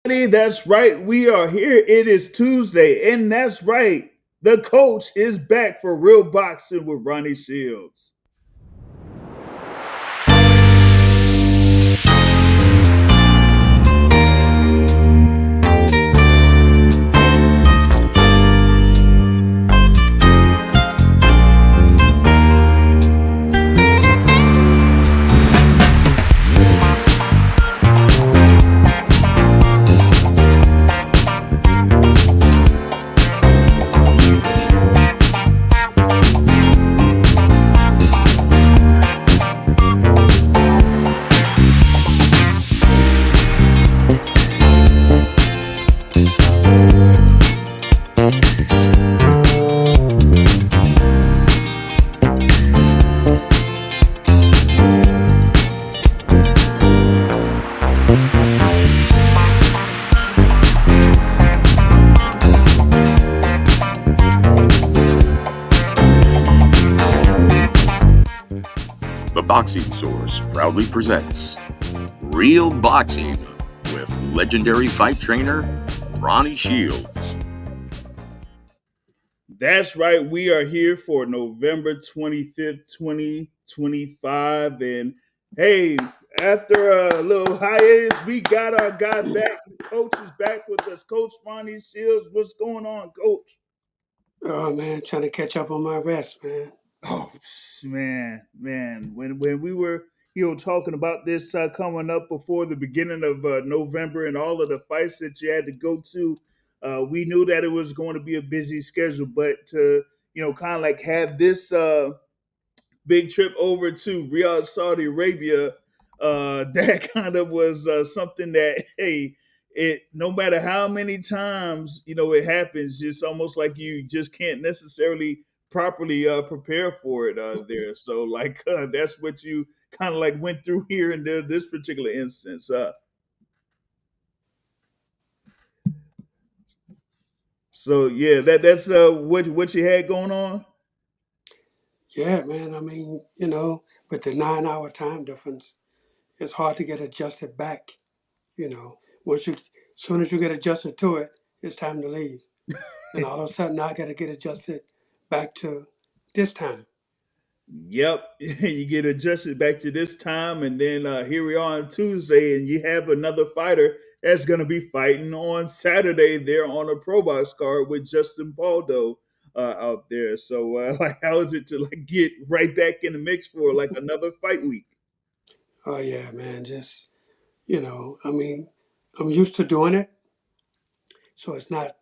That's right. We are here. It is Tuesday, and that's right. The coach is back for real boxing with Ronnie Shields. The Boxing Source proudly presents Real Boxing with legendary fight trainer Ronnie Shields. That's right. We are here for November 25th, 2025. And hey, after a little hiatus, we got our guy back. The coach is back with us. Coach Ronnie Shields. What's going on, coach? Oh man, trying to catch up on my rest, man. Oh man, when we were talking about this coming up before the beginning of November and all of the fights that you had to go to, we knew that it was going to be a busy schedule, but to kind of like have this big trip over to Riyadh, Saudi Arabia, that kind of was something that hey. It no matter how many times it happens, it's almost like you just can't necessarily properly prepare for it there. So like that's what you kind of like went through here in this particular instance. So yeah, that's what you had going on. Yeah, man. I mean, with the 9 hour time difference, it's hard to get adjusted back. Once as soon as you get adjusted to it, it's time to leave. And all of a sudden, I got to get adjusted back to this time. Yep, you get adjusted back to this time, and then here we are on Tuesday, and you have another fighter that's going to be fighting on Saturday there on a pro box card with Justin Baldo out there. So, like, how is it to like get right back in the mix for like another fight week? Oh yeah, man. Just I mean, I'm used to doing it, so it's not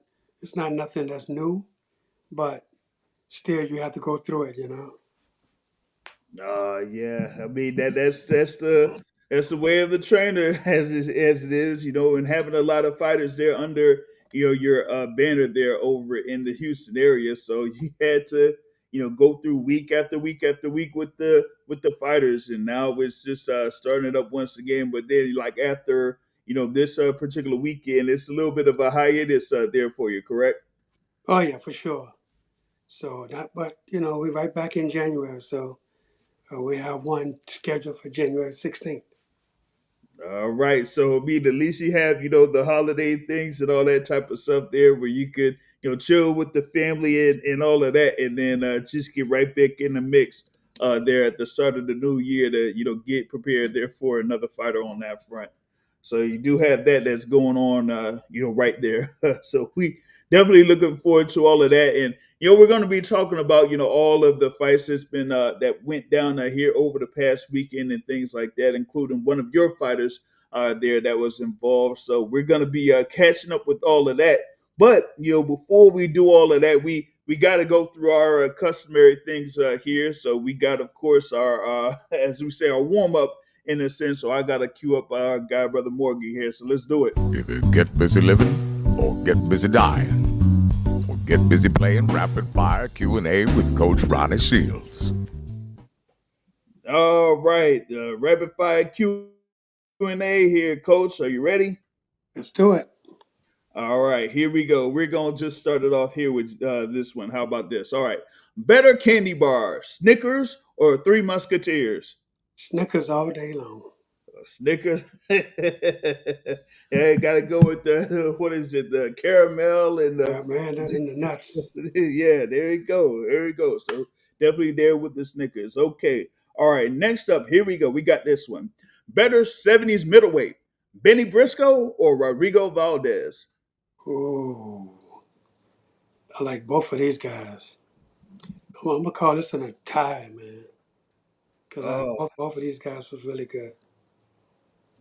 nothing that's new, but still, you have to go through it. Yeah. I mean that's the way of the trainer as it is, and having a lot of fighters there under your banner there over in the Houston area. So you had to go through week after week after week with the fighters, and now it's just starting it up once again. But then like after this particular weekend, it's a little bit of a hiatus there for you, correct? Oh yeah, for sure. So that, but we're right back in January. So we have one scheduled for January 16th. All right. So I mean, at least you have, the holiday things and all that type of stuff there where you could, chill with the family and all of that, and then just get right back in the mix there at the start of the new year to, get prepared there for another fighter on that front. So you do have that's going on, right there. So we definitely looking forward to all of that. And we're going to be talking about all of the fights that's been that went down here over the past weekend and things like that, including one of your fighters there that was involved. So we're going to be catching up with all of that. But before we do all of that, we got to go through our customary things here. So we got, of course, our as we say, our warm up in a sense. So I got to cue up our guy, Brother Morgan here. So let's do it. Either get busy living or get busy dying. Or get busy playing rapid fire Q&A with Coach Ronnie Shields. All right, rapid fire Q&A here, Coach. Are you ready? Let's do it. All right, here we go. We're going to just start it off here with this one. How about this? All right. Better candy bar, Snickers or Three Musketeers? Snickers all day long. Snickers. Yeah, gotta go with the what is it? The caramel and the Yeah, man, and the nuts. yeah. There you go. There you go. So definitely there with the Snickers. Okay. All right. Next up, here we go. We got this one. Better '70s middleweight: Benny Briscoe or Rodrigo Valdez? Ooh, I like both of these guys. I'm gonna call this in a tie, man, because I Oh, both of these guys was really good.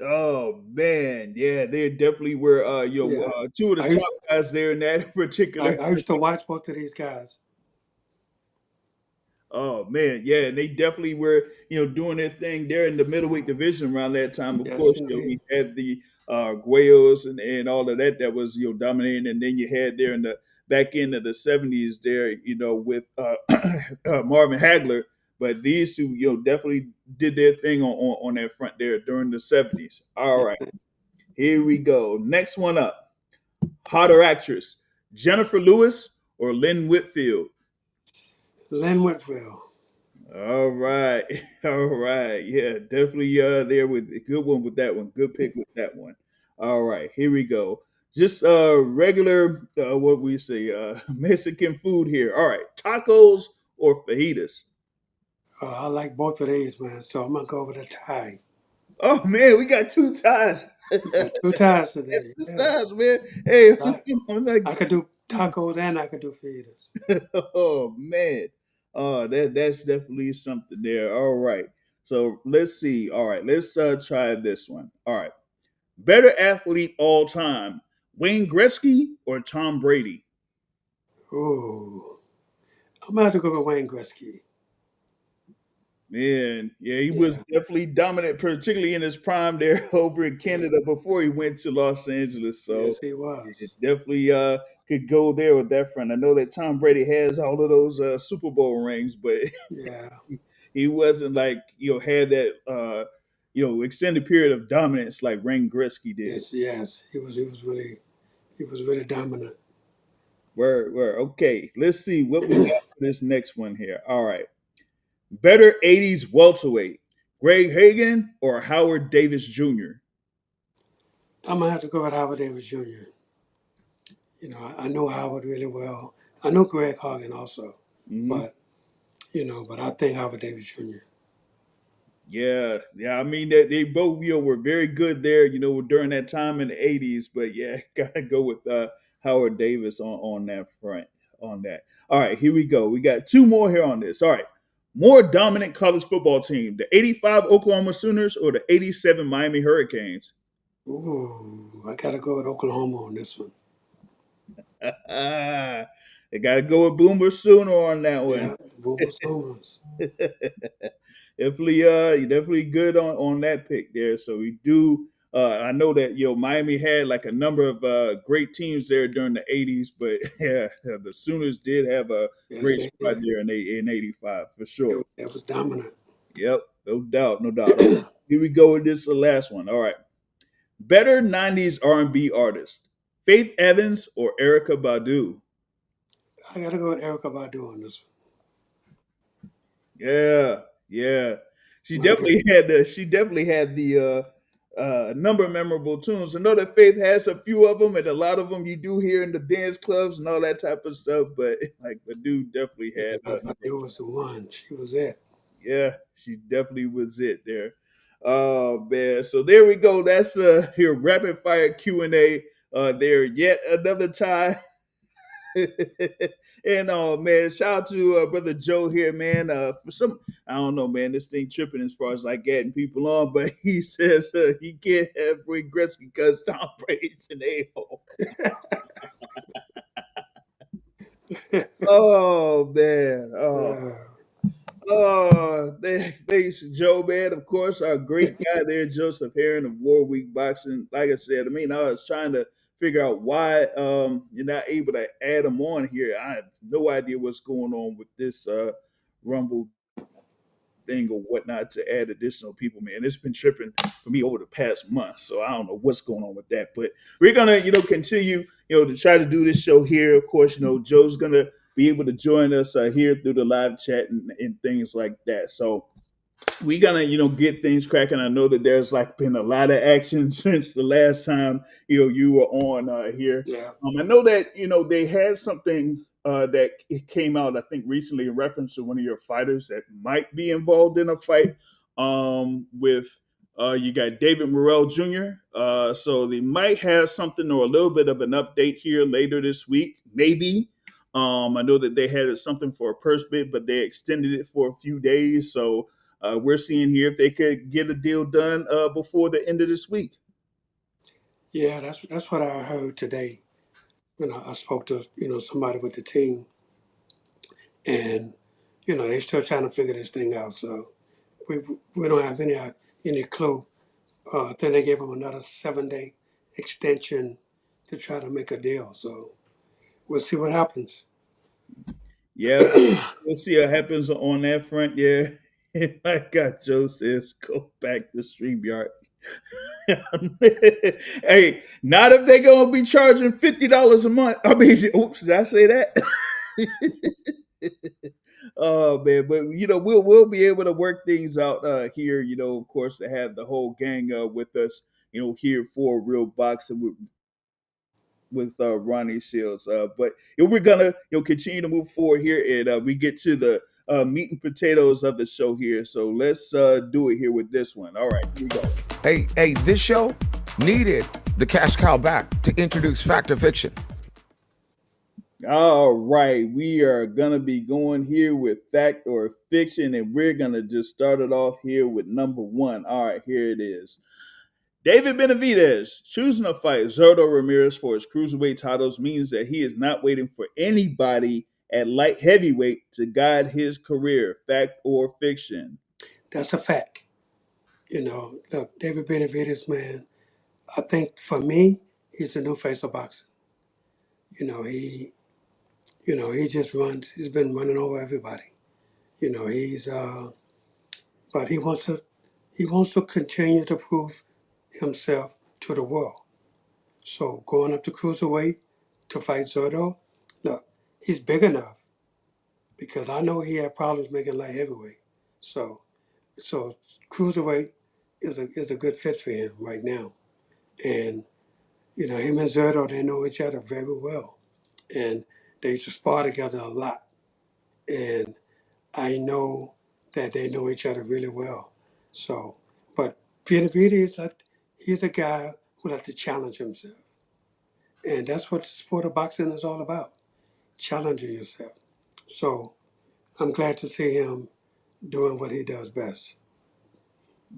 oh man, yeah, they definitely were. Yeah, Two of the I used top guys there in that particular. I used to watch both of these guys. Oh man, yeah, and they definitely were, doing their thing there in the middleweight division around that time. Of Yes, course, indeed. we had the Guayos and all of that was dominating, and then you had there in the back end of the '70s there, with Marvin Hagler. But these two, definitely did their thing on that front there during the '70s. All right, here we go. Next one up, hotter actress: Jennifer Lewis or Lynn Whitfield? Lynn Whitfield. All right. All right. Yeah, definitely there with good one with that one. Good pick with that one. All right, here we go. Just regular what we say, Mexican food here. All right. Tacos or fajitas? I like both of these, man. So I'm gonna go with a tie. Oh man, we got two ties. We got two ties today. Two Yeah, ties, man. Hey, I, I'm not I could do tacos and I could do fajitas. oh man. Oh, that's definitely something there. All right. So let's see. All right, let's try this one. All right. Better athlete all time, Wayne Gretzky or Tom Brady? Ooh, I'm gonna have to go with Wayne Gretzky. Man, yeah, he was Yeah, definitely dominant, particularly in his prime there over in yes, Canada before he went to Los Angeles. So yes, he it was. definitely could go there with that front. I know that Tom Brady has all of those Super Bowl rings, but Yeah, he wasn't like had that extended period of dominance like Wayne Gretzky did. yes, yes. He was really dominant. Where okay, let's see what we got for this next one here. All right. Better '80s welterweight, Greg Hagan or Howard Davis Jr.? I'm gonna have to go with Howard Davis Jr. I know Howard really well. I know Greg Hogan also, Hmm. but but I think Howard Davis Jr. Yeah, yeah. I mean, they both were very good there, during that time in the '80s. But yeah, gotta go with Howard Davis on that front on that. All right, here we go. We got two more here on this. All right, more dominant college football team: the '85 Oklahoma Sooners or the '87 Miami Hurricanes? Ooh, I gotta go with Oklahoma on this one. They gotta go with Boomer Sooner on that one. Yeah, Boomer Summers. Definitely you're definitely good on that pick there. So we do I know that Miami had like a number of great teams there during the '80s, but yeah, the Sooners did have a Yes, great they squad did. there in '85 for sure. It was dominant. Yep, no doubt, no doubt. All right, here we go with this last one. All right, better '90s R&B artist: Faith Evans or Erica Badu? I gotta go with Erica Badu on this Yeah, yeah. She one. My girl. definitely had the number of memorable tunes. I know that Faith has a few of them, and a lot of them you do hear in the dance clubs and all that type of stuff. But like the dude definitely Yeah, had a number of Badu was the one. She was it. yeah, she definitely was it there. Oh man, so there we go. That's your rapid fire Q&A. There yet another tie. And man, shout out to brother Joe here, man. For some, I don't know, man, this thing tripping as far as like getting people on, but he says he can't have Wayne Gretzky because Tom Brady's an a hole. Oh man, uh, thanks, Joe, man. Of course, our great guy there, Joseph Herring of Warwick Boxing. Like I said, I mean, I was trying to figure out why you're not able to add him on here. I have no idea what's going on with this Rumble thing or whatnot to add additional people, man. It's been tripping for me over the past month, so I don't know what's going on with that. But we're gonna, continue, to try to do this show here. Of course, Joe's gonna be able to join us here through the live chat and things like that. So we gonna get things cracking. I know that there's like been a lot of action since the last time you were on here. Yeah, I know that they had something that it came out I think recently in reference to one of your fighters that might be involved in a fight with you got David Morrell Jr. So they might have something or a little bit of an update here later this week, maybe. I know that they had something for a purse bid, but they extended it for a few days. So we're seeing here if they could get a deal done before the end of this week. yeah, that's what I heard today when I spoke to somebody with the team, and they're still trying to figure this thing out. So we we don't have any clue. I think they gave him another 7 day extension to try to make a deal. So we'll see what happens. Yeah, we'll see what happens on that front. Yeah, like Joe says, go back to StreamYard. Hey, not if they're gonna be charging $50 a month. I mean, oops, did I say that? Oh man, but we'll be able to work things out here. Of course, to have the whole gang with us. Here for Real Boxing with Ronnie Shields. But we're gonna continue to move forward here, and we get to the meat and potatoes of the show here. So let's do it here with this one. All right, here we go. Hey, this show needed the cash cow back to introduce fact or fiction. All right, we are gonna be going here with fact or fiction, and we're gonna just start it off here with number one. All right, here it is. David Benavidez choosing to fight Zurdo Ramirez for his cruiserweight titles means that he is not waiting for anybody at light heavyweight to guide his career. Fact or fiction? That's a fact. Look, David Benavidez, man. I think for me, he's the new face of boxing. You know, he, he just runs. He's been running over everybody. He's, but he wants to continue to prove himself to the world. So going up to cruiserweight to fight Zotto, look, he's big enough because I know he had problems making light heavyweight. So so cruiserweight is a good fit for him right now. And him and Zerto, they know each other very well, and they used to spar together a lot. And I know that they know each other really well. So, but Benavidez is like he's a guy who likes to challenge himself, and that's what the sport of boxing is all about: challenging yourself. So I'm glad to see him doing what he does best.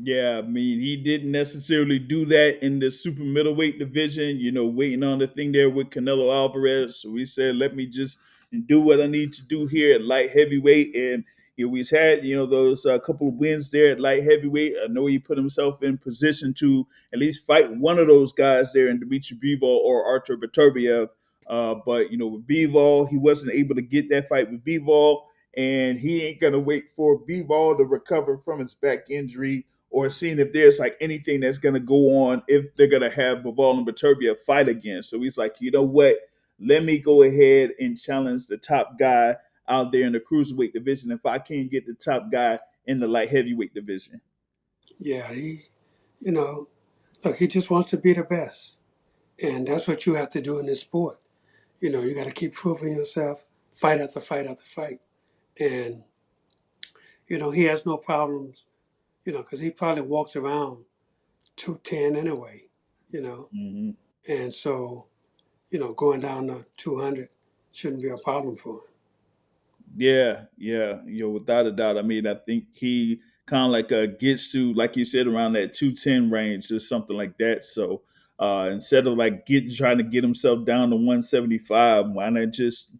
Yeah, I mean, he didn't necessarily do that in the super middleweight division, waiting on the thing there with Canelo Alvarez. So he said, let me just do what I need to do here at light heavyweight. And he's had, those couple of wins there at light heavyweight. I know he put himself in position to at least fight one of those guys there in Dmitry Bivol or Artur Beterbiev. But, with Bivol, he wasn't able to get that fight with Bivol. And he ain't going to wait for Bivol to recover from his back injury or seeing if there's like anything that's going to go on if they're going to have Bivol and Beterbiev fight again. So he's like, you know what? Let me go ahead and challenge the top guy out there in the cruiserweight division if I can't get the top guy in the light heavyweight division. Yeah, you know, look, he just wants to be the best. And that's what you have to do in this sport. You got to keep proving yourself fight after fight after fight. And, he has no problems, because he probably walks around 210 anyway, you know. Mm-hmm. And so, going down to 200 shouldn't be a problem for him. Yeah, without a doubt. I mean, I think he kind of like gets to, like you said, around that 210 range or something like that. So instead of like trying to get himself down to 175, why not just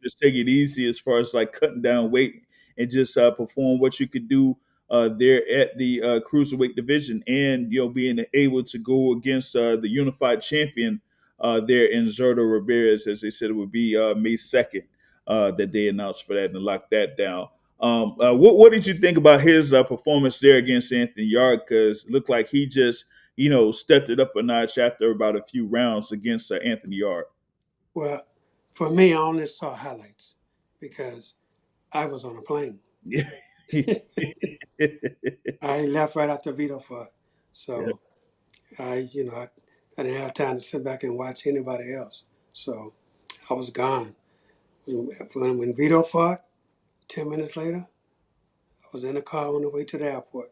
just take it easy as far as like cutting down weight and just perform what you could do there at the cruiserweight division, and being able to go against the unified champion there in Zurdo Ramirez, as they said it would be May 2nd that they announced for that and lock that down. What did you think about his performance there against Anthony Yard? Because it looked like he just stepped it up a notch after about a few rounds against Anthony Yard. Well, for me, I only saw highlights because I was on a plane. Yeah, I left right after Vito fought. Yeah. So I didn't have time to sit back and watch anybody else. So I was gone. When Vito fought, 10 minutes later, I was in the car on the way to the airport.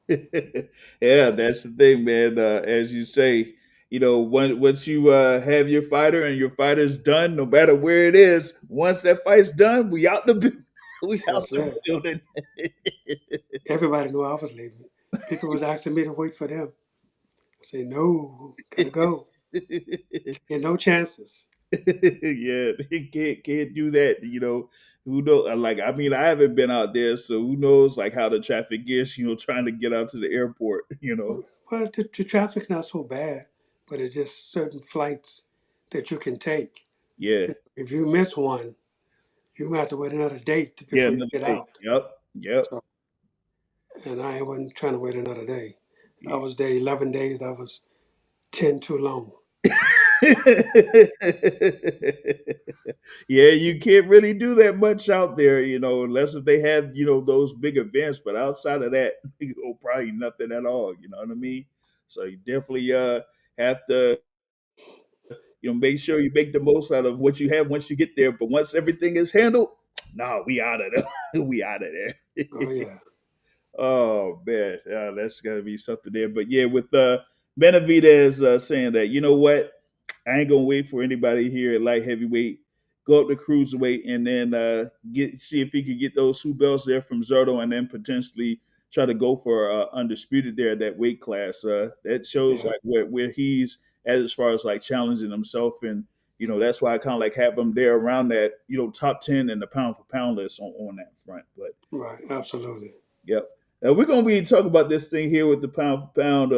Yeah, that's the thing, man. As you say, once you have your fighter and your fighter's done, no matter where it is, once that fight's done, we out the we out That's the it. building. Everybody knew I was leaving. People was asking me to wait for them. I say, no, gotta go. Taking no chances. Yeah, he can't do that. Who knows? Like, I mean, I haven't been out there, so who knows? Like how the traffic is. Trying to get out to the airport. Well, the traffic's not so bad, but it's just certain flights that you can take. Yeah, If you miss one, you might have to wait another day yeah, before you another get day. out. Yep, yep. So, and I wasn't trying to wait another day. I was there 11 days. That was 10 too long. Yeah, you can't really do that much out there, unless if they have, those big events. But outside of that, probably nothing at all. You know what I mean? So you definitely have to, make sure you make the most out of what you have once you get there. But once everything is handled, nah, we out of there. We out of there. Oh, yeah. Oh man, yeah, that's gotta be something there. But yeah, with Benavidez saying that, you know what, I ain't gonna wait for anybody here at light heavyweight. Go up to cruiserweight and then get see if he could get those two belts there from Zerto, and then potentially try to go for undisputed there at that weight class. That shows Yeah. like where he's at as far as like challenging himself, and that's why I kind of like have him there around that top 10 in the pound for pound list on that front. But Right. Absolutely. yep. We're going to be talking about this thing here with the pound for pound,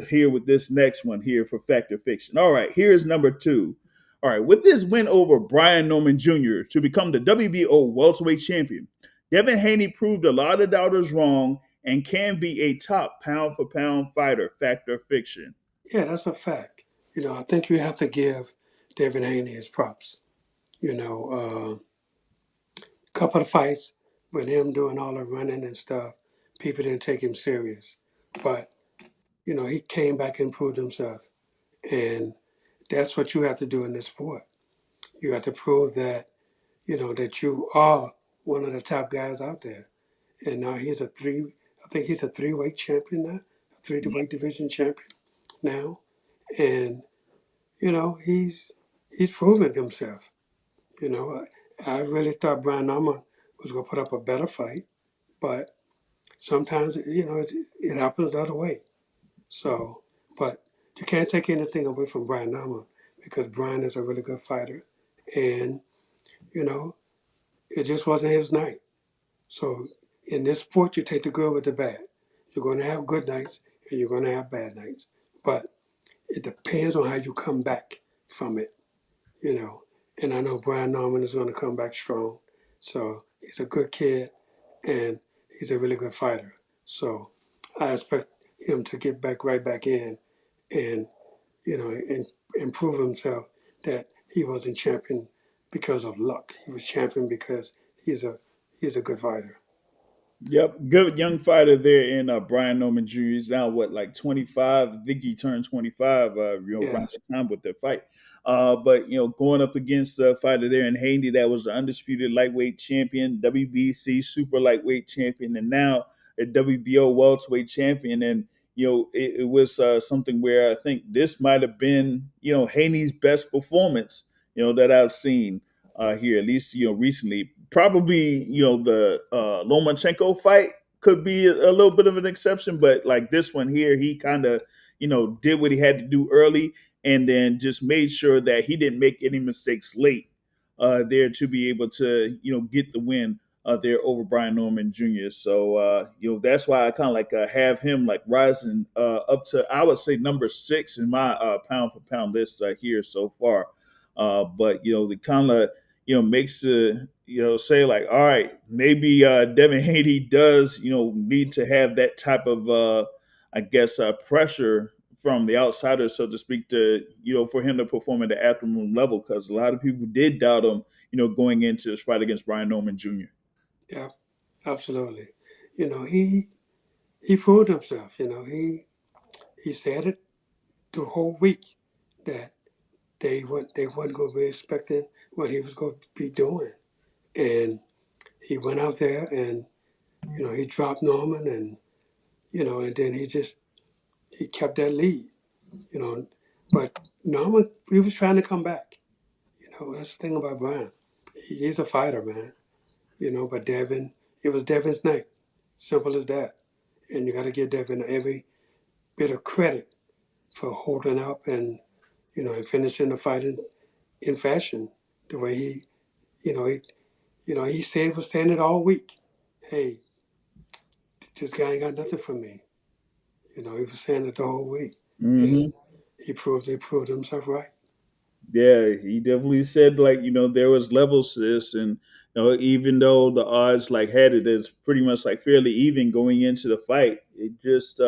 here with this next one here for Fact or Fiction. All right, here's number two. All right, with this win over Brian Norman Jr. to become the WBO welterweight champion, Devin Haney proved a lot of doubters wrong and can be a top pound for pound fighter. Fact or Fiction? Yeah, that's a fact. I think you have to give David Haney his props. A couple of fights with him doing all the running and stuff, people didn't take him serious. But, he came back and proved himself. And that's what you have to do in this sport. You have to prove that, that you are one of the top guys out there. And now I think he's a three-weight champion now, a three-weight division champion now. And, he's proven himself. You know, I really thought Brian Nmomah was going to put up a better fight, but sometimes, it happens the other way. So, but you can't take anything away from Brian Nmomah because Brian is a really good fighter. And, you know, it just wasn't his night. So in this sport, you take the good with the bad. You're going to have good nights and you're going to have bad nights. But it depends on how you come back from it, you know. And I know Brian Norman is going to come back strong. So he's a good kid and he's a really good fighter. So I expect him to get back right back in and, and prove himself that he wasn't champion because of luck. He was champion because he's a good fighter. Yep, good young fighter there in Brian Norman Jr. He's now what, like 25? I think he turned 25. Around Yes. the time with their fight. But going up against a fighter there in Haney that was the undisputed lightweight champion, WBC super lightweight champion, and now a WBO welterweight champion. And it was something where I think this might have been Haney's best performance that I've seen here, at least recently. Probably the Lomachenko fight could be a little bit of an exception, but like this one here, he kind of did what he had to do early, and then just made sure that he didn't make any mistakes late there to be able to get the win there over Brian Norman Jr. So that's why I kind of like have him like rising up to, I would say, number 6 in my pound for pound list here so far. But the kind of makes the say like, all right, maybe Devin Haney does need to have that type of I guess pressure from the outsiders, so to speak, to for him to perform at the afternoon level, because a lot of people did doubt him going into this fight against Brian Norman Jr. Yeah, absolutely. You know, he proved himself. You know, he said it the whole week that they wasn't going to be expecting what he was going to be doing, and he went out there and he dropped Norman, and and then he kept that lead. You know, but Norman, he was trying to come back. That's the thing about Brian. He's a fighter, man. But Devin, it was Devin's night. Simple as that. And you got to give Devin every bit of credit for holding up and finishing the fight in fashion. The way you know, he, he said was saying it all week. Hey, this guy ain't got nothing for me. He was saying it the whole week, Hmm. and he proved himself right. Yeah, he definitely said like there was levels to this, and even though the odds like had it as pretty much like fairly even going into the fight, it just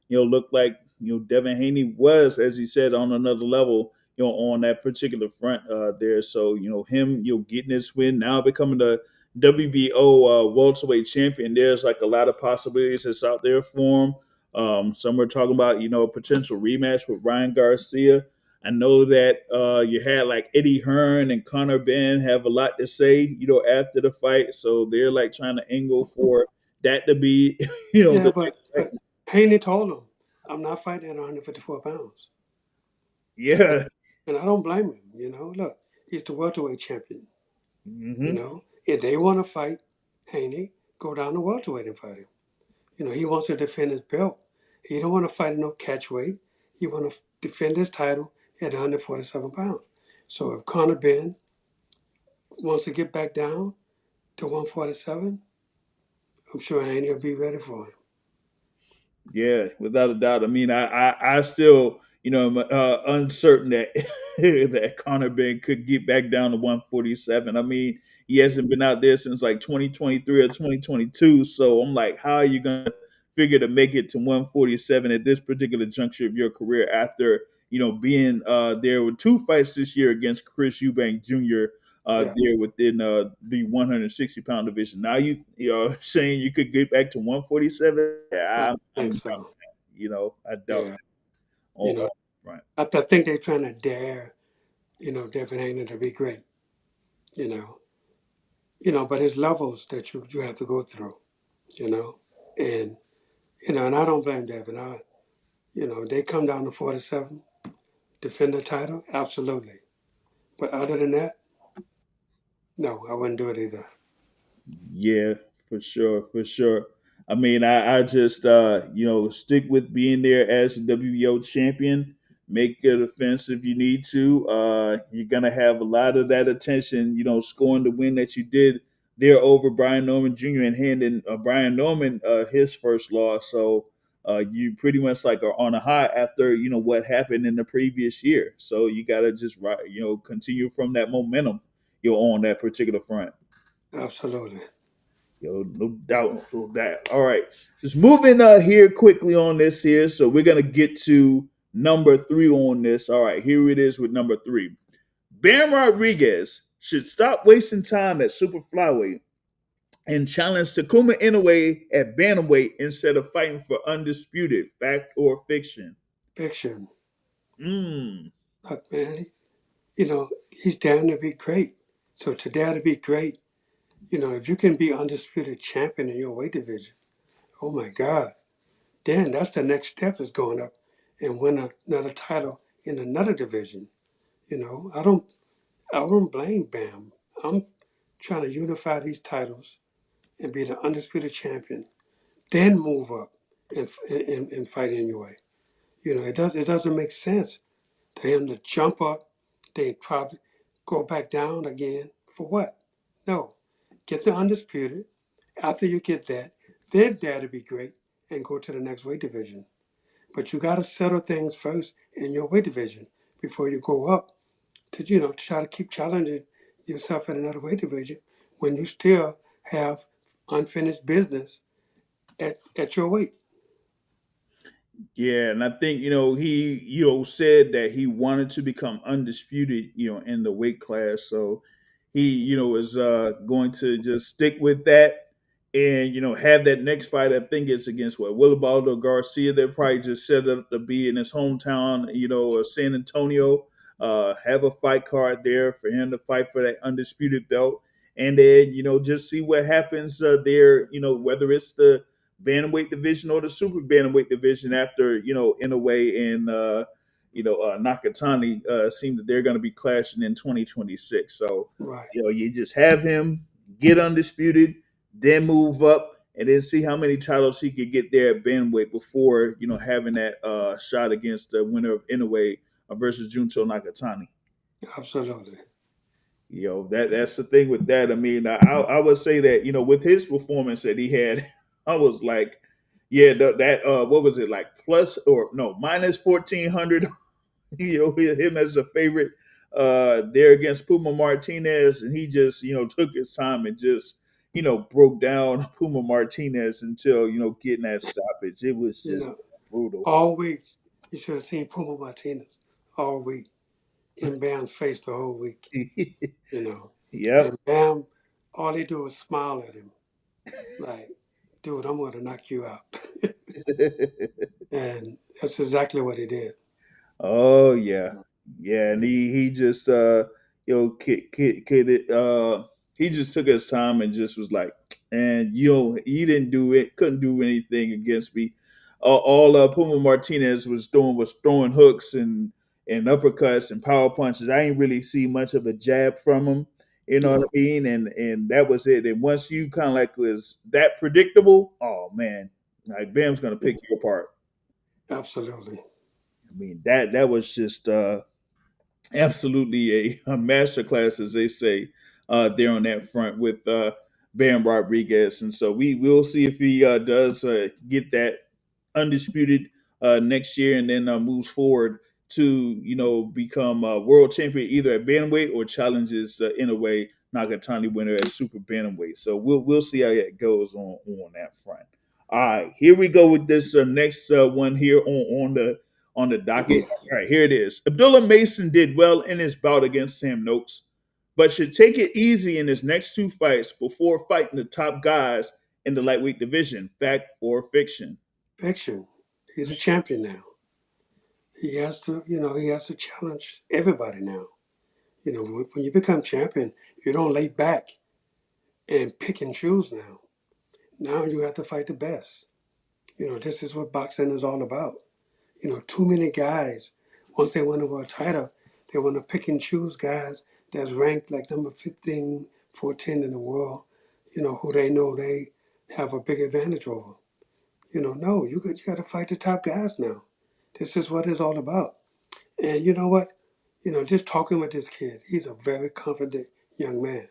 looked like Devin Haney was, as he said, on another level on that particular front there. So him getting this win now, becoming the WBO welterweight champion. There's like a lot of possibilities that's out there for him. Some are talking about a potential rematch with Ryan Garcia. I know that you had like Eddie Hearn and Connor Ben have a lot to say, after the fight. So they're like trying to angle for that to be, Yeah, the but next fight. Haney told him, "I'm not fighting at 154 pounds," and, Yeah. and I don't blame him. Look, he's the welterweight champion. Hmm. If they want to fight Haney, go down to welterweight and fight him. He wants to defend his belt. He don't want to fight in no catch weight. He want to defend his title at 147 pounds. So if Conor Ben wants to get back down to 147, I'm sure Haney will be ready for him. Yeah, without a doubt. I mean, I still, am uncertain that that Conor Ben could get back down to 147. I mean, he hasn't been out there since like 2023 or 2022. So I'm like, how are you gonna figure to make it to 147 at this particular juncture of your career after being there with two fights this year against Chris Eubank Jr. Yeah, There within the 160-pound division. Now you saying you could get back to 147? I Yeah, don't I'm think doubting so. that. I doubt Yeah, that. you know, Right. I think they're trying to dare, Devin Haney to be great. You know, but his levels that you have to go through. You know, and and I don't blame Devin. They come down to 47, defend the title, absolutely. But other than that, no, I wouldn't do it either. Yeah, for sure, for sure. I mean, I just stick with being there as the WBO champion. Make a defense if you need to. You're gonna have a lot of that attention, scoring the win that you did there over Brian Norman Jr. and handing Brian Norman his first loss. So you pretty much like are on a high after what happened in the previous year. So you gotta just continue from that momentum you're on that particular front. Absolutely. No doubt, no doubt. All right, just moving here quickly on this here. So we're gonna get to number three on this. All right, here it is with number three. Bam Rodriguez should stop wasting time at super flyweight and challenge Takuma Inoue at bantamweight instead of fighting for undisputed fact or fiction. Fiction. Mm, Look, man, he's down to be great. So to dare to be great, if you can be undisputed champion in your weight division, oh my God, then that's the next step is going up and win another title in another division. I don't blame Bam. I'm trying to unify these titles and be the undisputed champion, then move up and fight in your way. It doesn't make sense for him to jump up, then probably go back down again for what? No, get the undisputed. After you get that, then dare to be great and go to the next weight division. But you got to settle things first in your weight division before you go up to try to keep challenging yourself in another weight division when you still have unfinished business at your weight. yeah, and I think he said that he wanted to become undisputed in the weight class, so he is going to just stick with that and have that next fight. I think it's against what, Willibaldo Garcia. They're probably just set up to be in his hometown, San Antonio. Have a fight card there for him to fight for that undisputed belt, and then just see what happens there. Whether it's the bantamweight division or the super bantamweight division after Inoue and Nakatani seem that they're going to be clashing in 2026. So Right. you just have him get undisputed, then move up, and then see how many titles he could get there at bantamweight before having that shot against the winner of Inoue versus Junto Nakatani. Absolutely. That's the thing with that. I mean, I would say that with his performance that he had, I was like, yeah, that what was it, like, plus or no, minus 1,400. Him as a favorite there against Puma Martinez, and he just took his time and just broke down Puma Martinez until getting that stoppage. It was You just know, brutal. all week you should have seen Puma Martinez all week in Bam's face the whole week. You know, Yep. and Bam, all he do is smile at him like, "Dude, I'm going to knock you out," and that's exactly what he did. Oh yeah, yeah, and he just he just took his time and just was like, and you didn't do it, couldn't do anything against me. All Puma Martinez was doing was throwing hooks and uppercuts and power punches. I ain't really see much of a jab from him. You know what No, I mean? And that was it. And once you kind of like was that predictable, oh man, like Bam's gonna pick you apart. absolutely. I mean that was just absolutely a masterclass, as they say, there on that front with Bam Rodriguez. And so we will see if he does get that undisputed next year, and then moves forward to become world champion either at bantamweight or challenges in a way Nagatani winner at super bantamweight. So we'll see how that goes on that front. All right, here we go with this next one here on the docket. All right, here it is. Abdullah Mason did well in his bout against Sam Noakes, but should take it easy in his next two fights before fighting the top guys in the lightweight division. Fact or fiction? Fiction. He's a champion now. He has to challenge everybody now. When you become champion, you don't lay back and pick and choose now. Now you have to fight the best. This is what boxing is all about. Too many guys, once they win a world title, they want to pick and choose guys that's ranked like number 15, 14 in the world, who they know they have a big advantage over. No, you got to fight the top guys now. This is what it's all about. And you know what? Just talking with this kid, he's a very confident young man.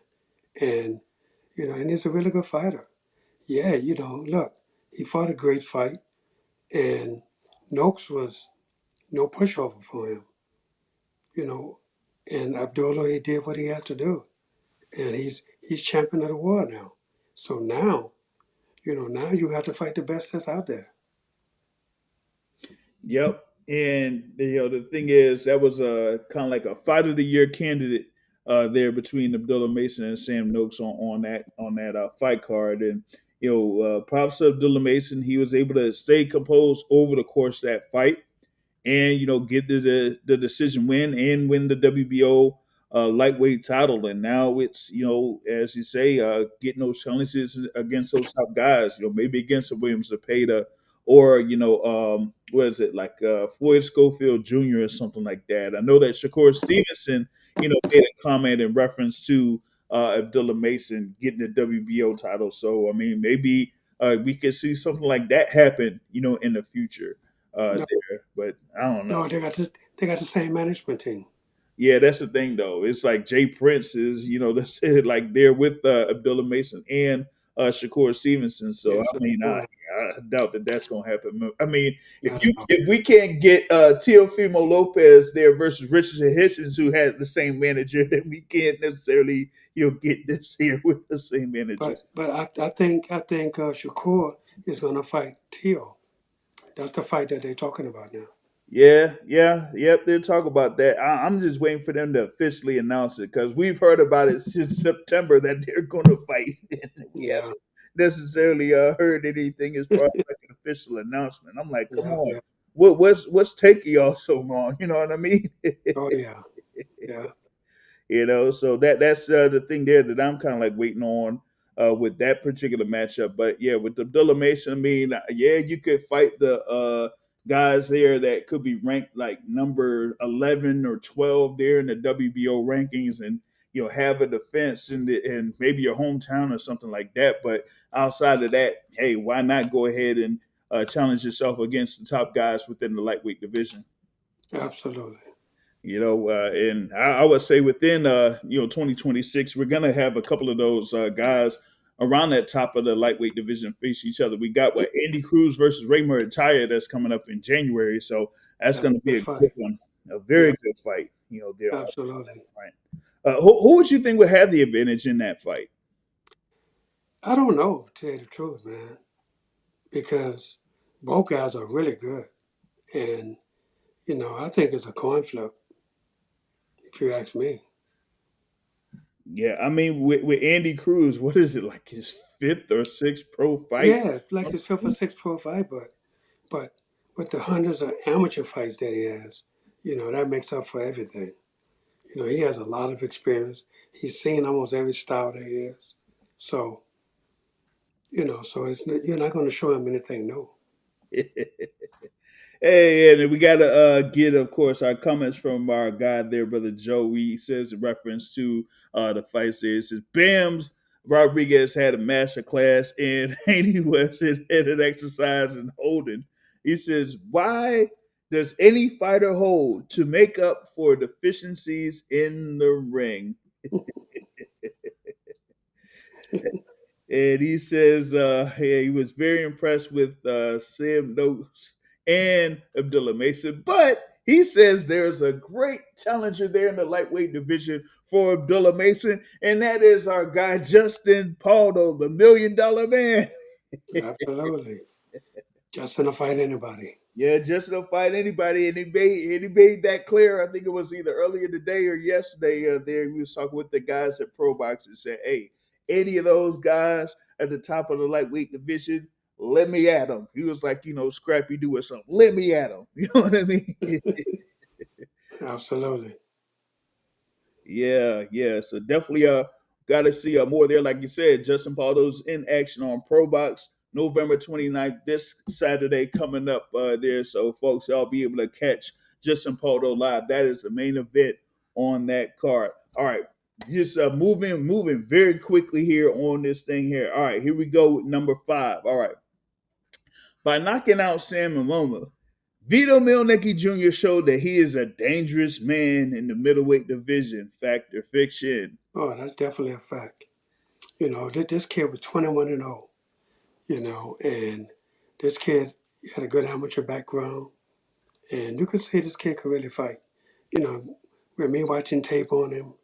And, and he's a really good fighter. Yeah, look, he fought a great fight, and Noakes was no pushover for him, you know. And Abdullah, he did what he had to do, and he's champion of the world now. So now, now you have to fight the best that's out there. Yep. And the thing is, that was a kind of like a fight of the year candidate there between Abdullah Mason and Sam Noakes on that fight card. And props to Abdullah Mason. He was able to stay composed over the course of that fight, and get the decision win and win the WBO lightweight title. And now it's as you say, getting those challenges against those top guys. Maybe against a Williams Zepeda or what is it, like Floyd Schofield Jr. or something like that. I know that Shakur Stevenson made a comment in reference to Abdullah Mason getting the WBO title. So I mean, maybe we could see something like that happen in the future No, there, but I don't know. no, they got the same management team. Yeah, that's the thing though. It's like Jay Prince is, that's it, like they're with Abdullah Mason and Shakur Stevenson. So Yeah, I so mean, you I, know, I doubt that that's gonna happen. I mean, if I you don't know. if we can't get Teofimo Lopez there versus Richard Hitchens, who has the same manager, then we can't necessarily get this here with the same manager. But I think Shakur is gonna fight Tio. That's the fight that they're talking about now. Yeah, yeah, yep. They'll talk about that. I'm just waiting for them to officially announce it because we've heard about it since September that they're going to fight. And we Yeah, haven't necessarily heard anything as far as like an official announcement. I'm like, come Yeah, on, yeah. what's taking y'all so long? You know what I mean? Oh yeah, yeah. So that's the thing there that I'm kind of like waiting on with that particular matchup. But yeah, with Abdullah Mason, I mean, yeah, you could fight the guys there that could be ranked like number 11 or 12 there in the WBO rankings, and have a defense in maybe your hometown or something like that. But outside of that, hey, why not go ahead and challenge yourself against the top guys within the lightweight division? Absolutely. And I would say within 2026, we're gonna have a couple of those guys around that top of the lightweight division face each other. We got what Andy Cruz versus Ray Murray that's coming up in January, so that's That's gonna a be good a good fight. one, a very Yeah, good fight. There on absolutely. that front. Who would you think would have the advantage in that fight? I don't know, to tell you the truth, man, because both guys are really good, and I think it's a coin flip, if you ask me. Yeah, I mean with Andy Cruz, what is it like his fifth or sixth pro fight? Yeah, it's like his fifth or sixth pro fight, but with the hundreds of amateur fights that he has, that makes up for everything. He has a lot of experience. He's seen almost every style there is. So, so you're not going to show him anything new. Hey, and we got to get, of course, our comments from our guy there, brother Joe. He says in reference to the fight series, says Bams Rodriguez had a master class in Haney West and an exercise in holding. He says, why does any fighter hold to make up for deficiencies in the ring? And he says yeah, he was very impressed with Sam Nmomah and Abdullah Mason, but he says there's a great challenger there in the lightweight division for Abdullah Mason, and that is our guy Justin Paldo, the $1 million man. Absolutely. Just in a fight anybody. Yeah, Justin will fight anybody, and he made that clear. I think it was either earlier today or yesterday. There he was talking with the guys at Pro Box and said, "Hey, any of those guys at the top of the lightweight division, let me at them." He was like, Scrappy Doo or something. Let me at them. You know what I mean? Absolutely. Yeah, yeah. So definitely got to see more there. Like you said, Justin Paldo's in action on Pro Box November 29th, this Saturday coming up there. So folks, y'all be able to catch Justin Paldo live. That is the main event on that card. All right. Just moving very quickly here on this thing here. All right, here we go with number 5. All right. By knocking out Sam Nmomah, Vito Mielnicki Jr. showed that he is a dangerous man in the middleweight division. Fact or fiction? Oh, that's definitely a fact. This kid was 21-0, and this kid had a good amateur background, and you could see this kid could really fight. You know, with me watching tape on him,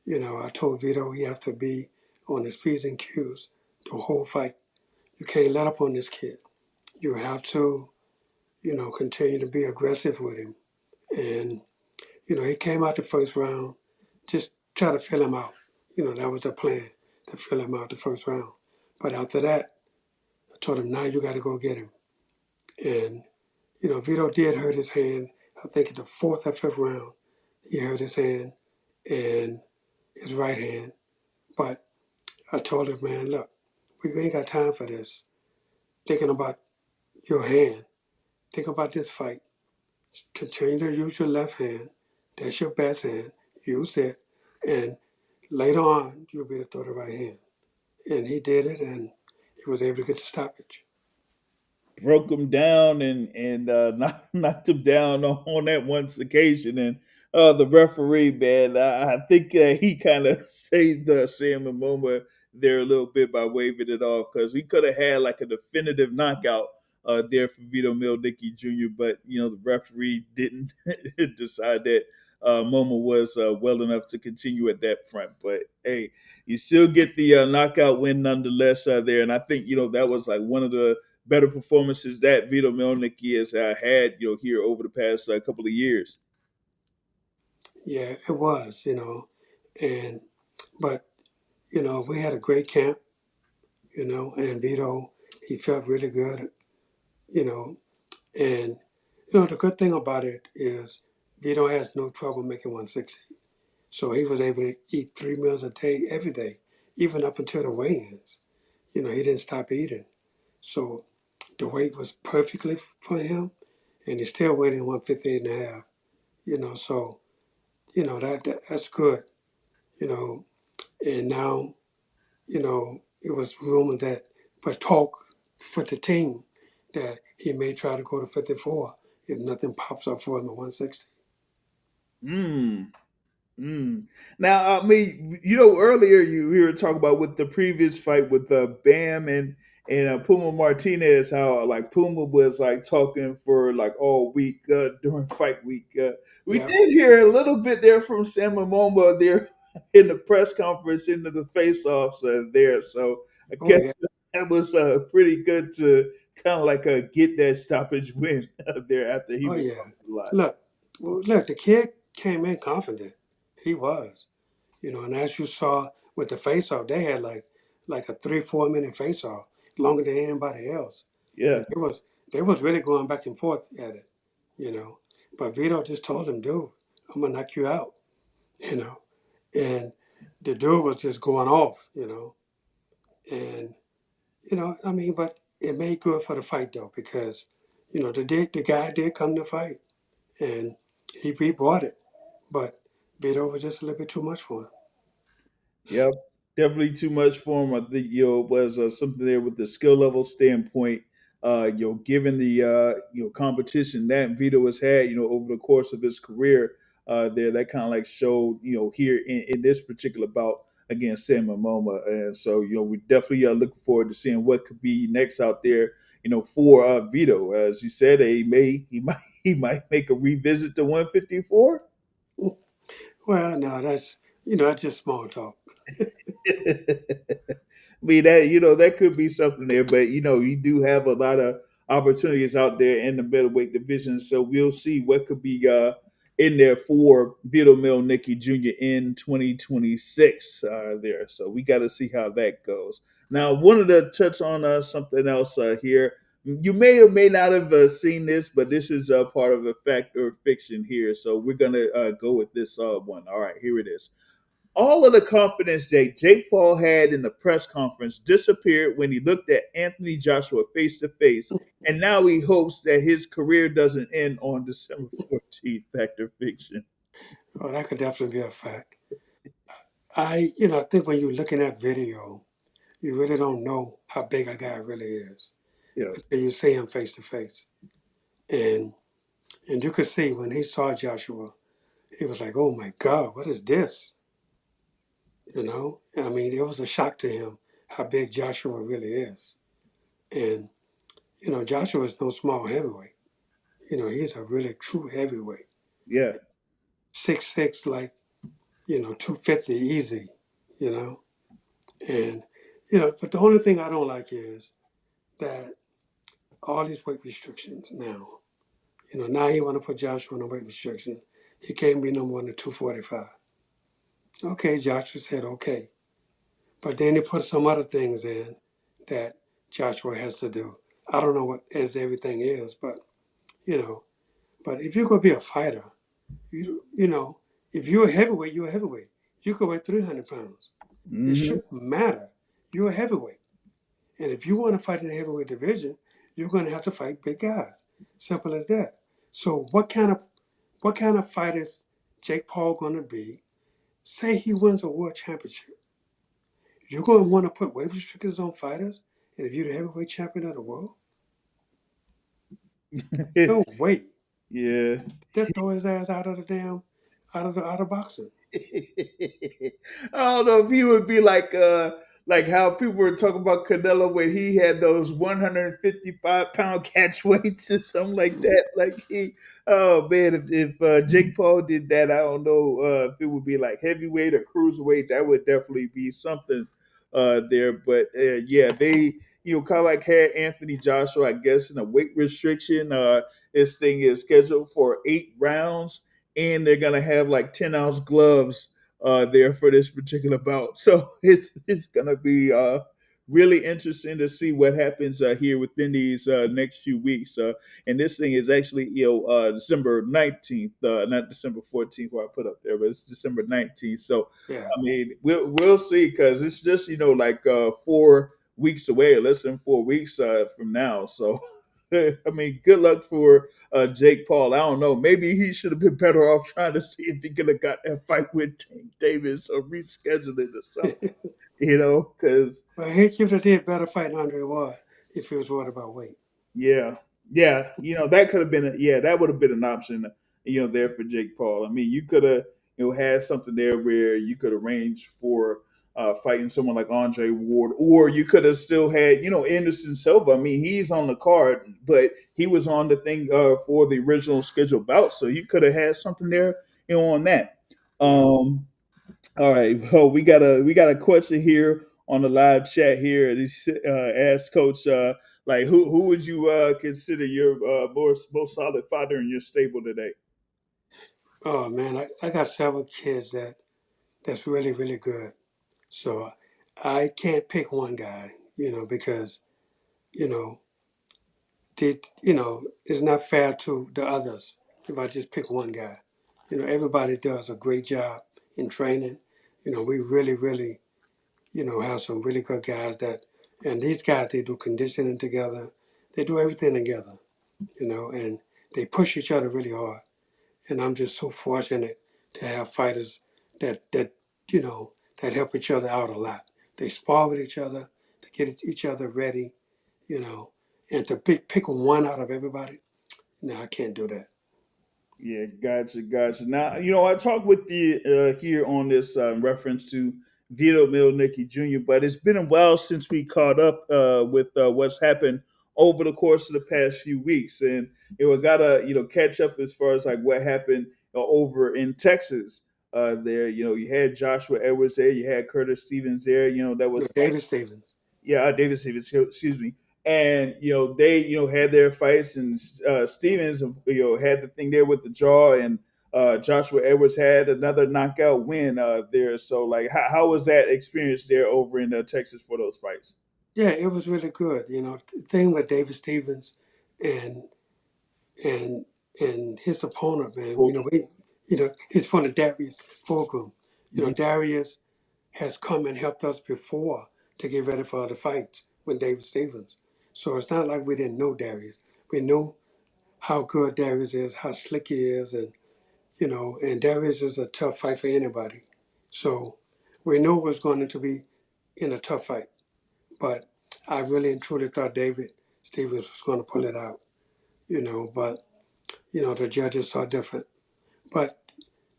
I told Vito he have to be on his P's and Q's the whole fight. You can't let up on this kid. You have to, continue to be aggressive with him. And, he came out the first round, just try to fill him out. That was the plan, to fill him out the first round. But after that, I told him, now you got to go get him. And, Vito did hurt his hand. I think in the fourth or fifth round, he hurt his hand and his right hand. But I told him, man, look, we ain't got time for this. Thinking about your hand. Think about this fight. Continue to use your left hand. That's your best hand. Use it. And later on, you'll be able to throw the right hand. And he did it, and he was able to get the stoppage. Broke him down and knocked him down on that one occasion. And the referee, man, I think he kind of saved Sam Nmomah there a little bit by waving it off because he could have had like a definitive knockout there for Vito Mielnicki Jr. But the referee didn't decide that Momo was well enough to continue at that front. But hey, you still get the knockout win nonetheless there. And I think that was like one of the better performances that Vito Mielnicki has had, here over the past couple of years. Yeah, it was, And but we had a great camp. and Vito, he felt really good, you know, and the good thing about it is Vito has no trouble making 160. So he was able to eat 3 meals a day every day, even up until the weigh-ins. He didn't stop eating. So the weight was perfectly for him, and he's still weighing 158 and a half. So that's good. You know, and now it was rumored that, but talk for the team that he may try to go to 54 if nothing pops up for him at 160. Mm. Mm. Now, I mean, earlier we were talking about with the previous fight with Bam and Puma Martinez, how like Puma was like talking for like all week during fight week. We Yeah. did hear a little bit there from Sam Nmomah there in the press conference into the face-offs there. So I Oh guess yeah. that was pretty good to kind of like get that stoppage win there after he Oh was yeah. on the line. Look, look. The kid came in confident. He was. And as you saw with the face-off, they had like a 3 4 minute face-off, longer than anybody else, Yeah. and they was really going back and forth at it. You know, but Vito just told him, dude, I'm gonna knock you out. You know, and the dude was just going off. And I mean, but it made good for the fight though because the guy did come to fight and he brought it, but Vito was just a little bit too much for him. Yep, definitely too much for him. I think it was something there with the skill level standpoint. Given the competition that Vito has had, over the course of his career, there that kind of like showed, here in this particular bout against Sam Nmomah, and so we definitely are looking forward to seeing what could be next out there, for Vito. As you said, he might make a revisit to 154. Well, no, that's just small talk. I mean that that could be something there, but you do have a lot of opportunities out there in the middleweight division, so we'll see what could be in there for Vito Mielnicki Jr. in 2026 there. So we got to see how that goes. Now, wanted to touch on something else here. You may or may not have seen this, but this is part of a fact or fiction here. So we're gonna go with this one. All right, here it is. All of the confidence that Jake Paul had in the press conference disappeared when he looked at Anthony Joshua face to face, and now he hopes that his career doesn't end on December 14th. Fact or fiction? Oh, that could definitely be a fact. I think when you're looking at video, you really don't know how big a guy really is Yeah, until you see him face to face. And and you could see when he saw Joshua, he was like, "Oh my God, what is this?" I mean, it was a shock to him how big Joshua really is. And Joshua is no small heavyweight. He's a really true heavyweight. yeah, 6'6", like 250 easy. You know, and but the only thing I don't like is that all these weight restrictions now. Now he want to put Joshua on a weight restriction. He can't be no more than 245. Okay, Joshua said okay. But then he put some other things in that Joshua has to do. I don't know what as everything is, but you know, but if you're gonna be a fighter, you know, if you're a heavyweight, you're a heavyweight. You could weigh 300 pounds. It hmm shouldn't matter. You're a heavyweight. And if you want to fight in the heavyweight division, you're gonna have to fight big guys. Simple as that. So what kind of fight is Jake Paul gonna be? Say he wins a world championship. You're gonna want to put weight restrictions on fighters, and if you're the heavyweight champion of the world, no way. yeah. That throw his ass out of the damn out of boxing. I don't know if he would be like how people were talking about Canelo when he had those 155-pound catch weights or something like that. Like oh man, if Jake Paul did that, I don't know if it would be like heavyweight or cruiserweight. That would definitely be something there. But yeah, they kind of like had Anthony Joshua, I guess, in a weight restriction. This thing is scheduled for 8 rounds, and they're gonna have like 10-ounce gloves there for this particular bout. So it's gonna be really interesting to see what happens here within these next few weeks. And this thing is actually, December 19th, not December 14th, where I put up there, but it's December 19th. So, Yeah. I mean, we'll see because it's just, 4 weeks away, or less than 4 weeks from now. So, I mean, good luck for Jake Paul. I don't know. Maybe he should have been better off trying to see if he could have got that fight with Tank Davis or rescheduled it or something. Because Well, he could have did better fighting Andre Ward if he was worried about weight. yeah, yeah, that could have been that would have been an option, there for Jake Paul. I mean, you could have had something there where you could arrange for fighting someone like Andre Ward, or you could have still had Anderson Silva. I mean, he's on the card, but he was on the thing for the original scheduled bout, so you could have had something there, on that. Yeah. Um, All right. Well, we got a question here on the live chat here. And he asked Coach, like, who would you consider your most solid fighter in your stable today? Oh man, I got several kids that's really really good. So I can't pick one guy, because you know it's not fair to the others if I just pick one guy. Everybody does a great job in training. We really really have some really good guys and these guys they do conditioning together, they do everything together, and they push each other really hard. And I'm just so fortunate to have fighters that you know that help each other out a lot. They spar with each other to get each other ready, you know, and to pick one out of everybody. No, I can't do that. Yeah, gotcha. Now, I talked with you here on this reference to Vito Mielnicki Jr., but it's been a while since we caught up with what's happened over the course of the past few weeks, and we gotta catch up as far as like what happened over in Texas. There, you had Joshua Edwards there, you had Curtis Stevens there. That was fighting. David Stevens. Yeah, David Stevens, excuse me. And they had their fights, and Stevens had the thing there with the jaw, and Joshua Edwards had another knockout win there. So like, how was that experience there over in Texas for those fights? Yeah, it was really good. The thing with David Stevens and and and his opponent, man. Okay. His opponent Darius Fulgham. Mhm. Darius has come and helped us before to get ready for the fights with David Stevens. So it's not like we didn't know Darius. We know how good Darius is, how slick he is, and Darius is a tough fight for anybody. So we knew it was going to be in a tough fight. But I really and truly thought David Stevens was going to pull it out, but the judges saw different. But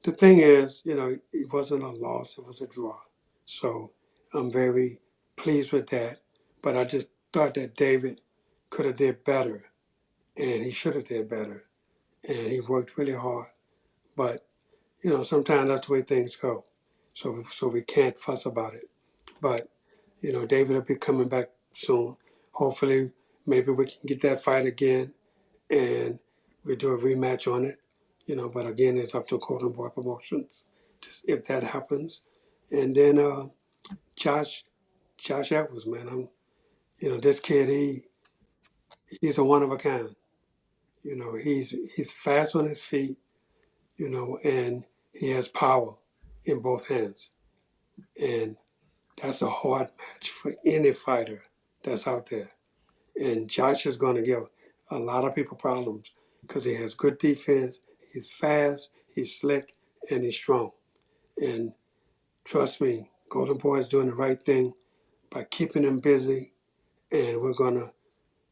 the thing is, it wasn't a loss, it was a draw. So I'm very pleased with that. But I just thought that David could have did better and he should have did better. And he worked really hard. But, sometimes that's the way things go. So we can't fuss about it. But, David will be coming back soon. Hopefully, maybe we can get that fight again and we do a rematch on it. But again, it's up to Golden Boy Promotions if that happens. And then Josh Josh Edwards, man, this kid he's a one of a kind. He's fast on his feet, and he has power in both hands. And that's a hard match for any fighter that's out there. And Josh is going to give a lot of people problems because he has good defense, he's fast, he's slick, and he's strong. And trust me, Golden Boy is doing the right thing by keeping him busy. And we're going to,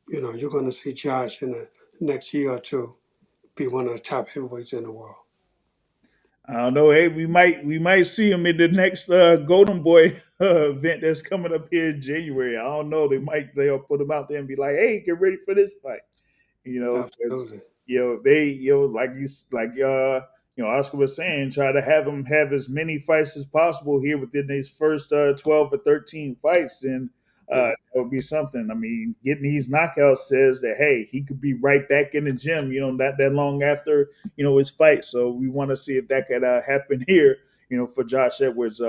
you're going to see Josh in the next year or two be one of the top heavyweights in the world. I don't know. Hey, we might see him in the next Golden Boy event that's coming up here in January. I don't know. They'll put him out there and be like, "Hey, get ready for this fight." Because Absolutely. they Oscar was saying, try to have him have as many fights as possible here within these first 12 or 13 fights. Then Yeah. that would be something. I mean, getting these knockouts says that hey, he could be right back in the gym. Not that long after his fight. So we want to see if that could happen here. For Josh Edwards,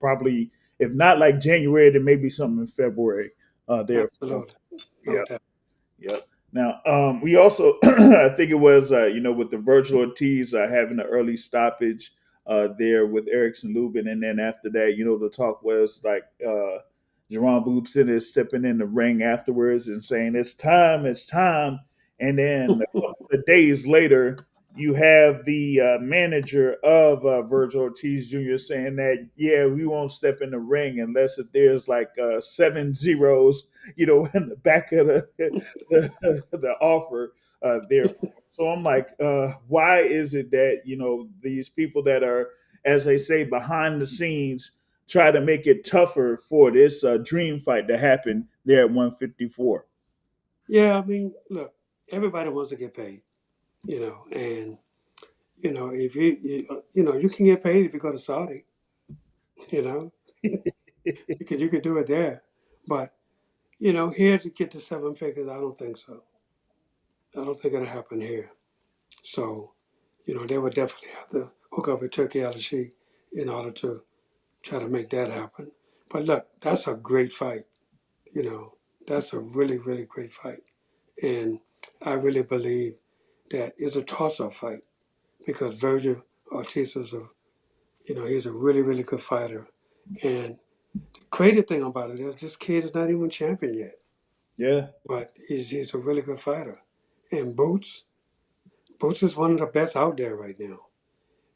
probably If not like January, then maybe something in February. There. Absolutely, no Yeah. doubt. Yep. Now, we also, I think it was, with the Virgil Ortiz having an early stoppage there with Erickson Lubin, and then after that, the talk was like Jerome Bootson is stepping in the ring afterwards and saying it's time, and then a couple of days later, you have the manager of Virgil Ortiz Jr. saying that yeah, we won't step in the ring unless if there's like seven zeros, in the back of the offer there. So I'm like, why is it that these people that are, as they say, behind the scenes, try to make it tougher for this dream fight to happen there at 154? Yeah, I mean, look, everybody wants to get paid, and if you can get paid if you go to Saudi, you know, you could do it there, but here to get to seven figures, I don't think so. I don't think it'll happen here. So, they would definitely have to hook up with Turkey Al in order to try to make that happen. But look, that's a great fight. You know, that's a really, really great fight. And I really believe that it's a toss-up fight because Virgil Ortiz he's a really, really good fighter. And the crazy thing about it is this kid is not even champion yet, Yeah, but he's a really good fighter. And Boots is one of the best out there right now.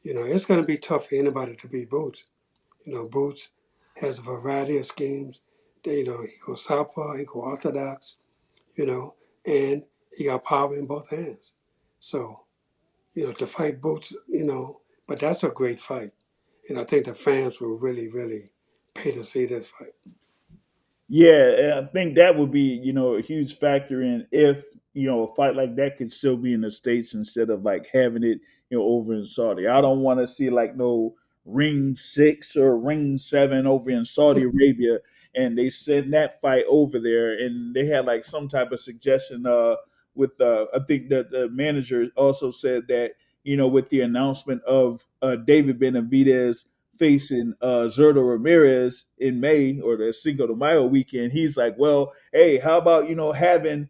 It's going to be tough for anybody to beat Boots. Boots has a variety of schemes. He goes southpaw, he goes orthodox, you know, and he got power in both hands. So, to fight Boots, but that's a great fight. And I think the fans will really, really pay to see this fight. yeah, and I think that would be, a huge factor in if, a fight like that could still be in the States instead of like having it, over in Saudi. I don't want to see like no ring six or ring seven over in Saudi Arabia and they send that fight over there and they had like some type of suggestion with I think that the manager also said that, with the announcement of David Benavidez facing Zerto Ramirez in May or the Cinco de Mayo weekend, he's like, well, hey, how about having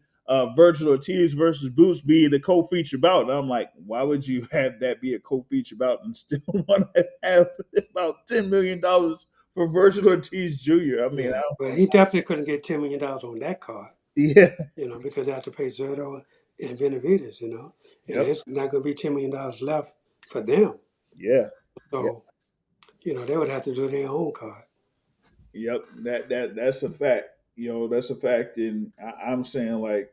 Virgil Ortiz versus Boots be the co-feature bout? And I'm like, why would you have that be a co-feature bout and still want to have about $10 million for Virgil Ortiz Jr.? I mean, Yeah, but he definitely couldn't get $10 million on that card, yeah, because they have to pay Zerto and Benavides, and yep, there's not going to be $10 million left for them. yeah, yeah. So, they would have to do their own card. Yep, that's a fact. That's a fact, and I'm saying like,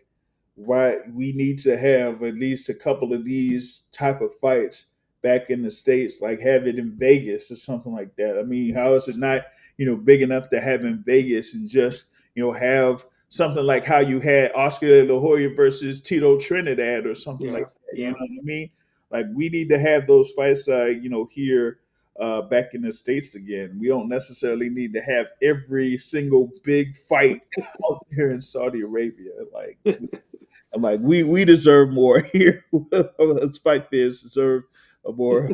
why we need to have at least a couple of these type of fights back in the states, like have it in Vegas or something like that. I mean, how is it not big enough to have in Vegas and just have something like how you had Oscar De La Hoya versus Tito Trinidad or something like Yeah, that. You know yeah. what I mean? Like we need to have those fights, here back in the states again. We don't necessarily need to have every single big fight out there in Saudi Arabia. Like I'm like we deserve more here. Spike Biz deserve more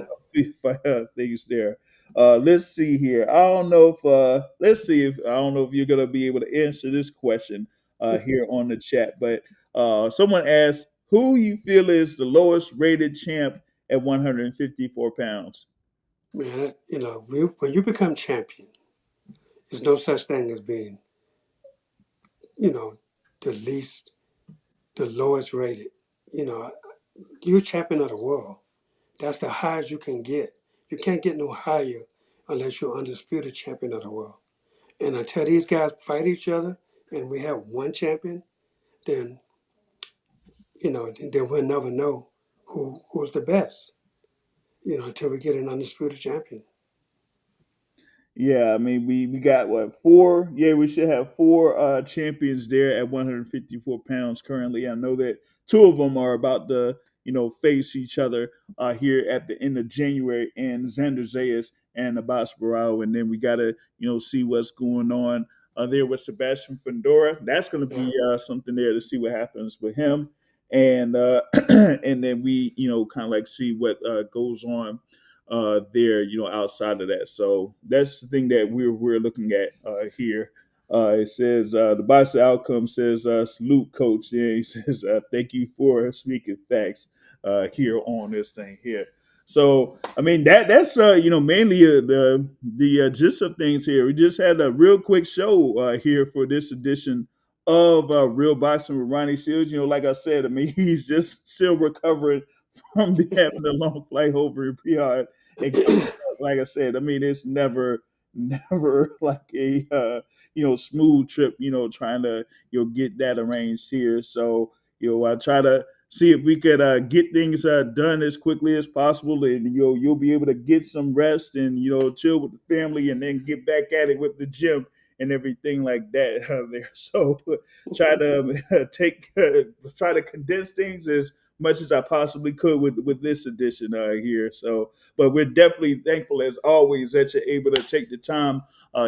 things there. Let's see here. I don't know if let's see if I don't know if you're gonna be able to answer this question here on the chat, but someone asked who you feel is the lowest rated champ at 154 pounds. Man, when you become champion, there's no such thing as being, you know, the least, the lowest rated. You know, you're champion of the world. That's the highest you can get. You can't get no higher unless you're undisputed champion of the world. And until these guys fight each other and we have one champion, then, then we'll never know who's the best, until we get an undisputed champion. Yeah, I mean we got what four? Yeah, we should have four champions there at 154 pounds currently. I know that two of them are about to face each other here at the end of January, and Xander Zayas and Abbas Barao, and then we gotta see what's going on there with Sebastian Fedora. That's going to Yeah. be something there to see what happens with him, and and then we kind of like see what goes on there, outside of that. So that's the thing that we're looking at here. It says the boxing outcome says salute coach. Yeah, he says thank you for speaking facts here on this thing here. So I mean that's mainly the gist of things here. We just had a real quick show here for this edition of Real Boxing with Ronnie Shields. Like I said, I mean he's just still recovering from having a long flight over in Riyadh and coming back. Like I said, I mean it's never like a smooth trip. Trying to get that arranged here. So I try to see if we could get things done as quickly as possible, and you'll be able to get some rest and chill with the family, and then get back at it with the gym and everything like that there. So try to try to condense things as much as I possibly could with this edition here. So, but we're definitely thankful as always that you're able to take the time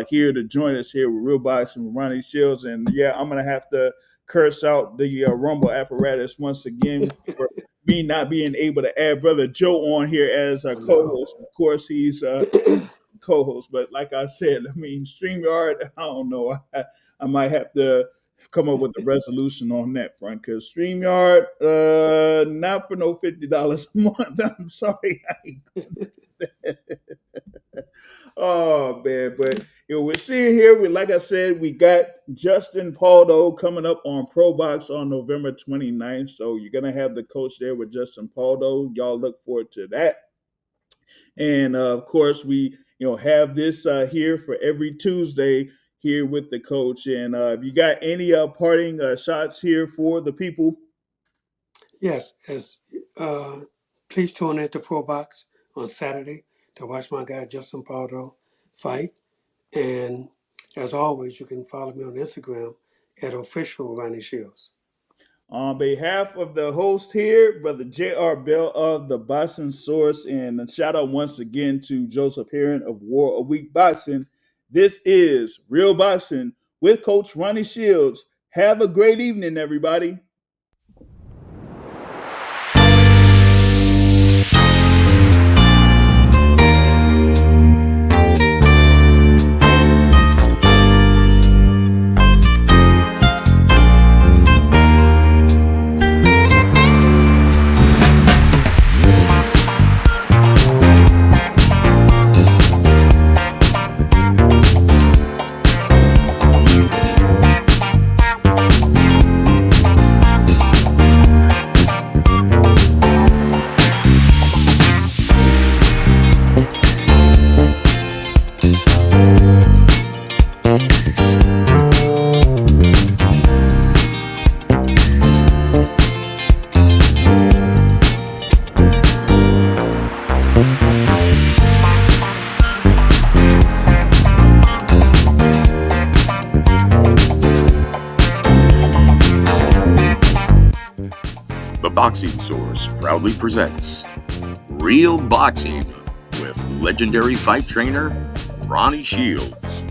here to join us here with Real Boxing with Ronnie Shields. And yeah, I'm gonna have to curse out the Rumble apparatus once again for me not being able to add Brother Joe on here as a co-host. Of course, he's co-host, but like I said, I mean, StreamYard, I don't know. I might have to come up with a resolution on that front because StreamYard, not for no $50 a month. I'm sorry. Oh man, but we're seeing here. Like I said, we got Justin Paldo coming up on Pro Box on November 29th. So you're gonna have the coach there with Justin Paldo. Y'all look forward to that. And of course, we have this here for every Tuesday here with the coach. And if you got any parting shots here for the people? Yes, please tune in to Pro Box on Saturday to watch my guy Justin Paldo fight. And as always, you can follow me on Instagram at official Ronnie Shields. On behalf of the host here, Brother J.R. Bell of the Boxing Source, and a shout out once again to Joseph Heron of War a Week Boxing. This is Real Boxing with Coach Ronnie Shields. Have a great evening, everybody. Boxing Source proudly presents Real Boxing with legendary fight trainer Ronnie Shields.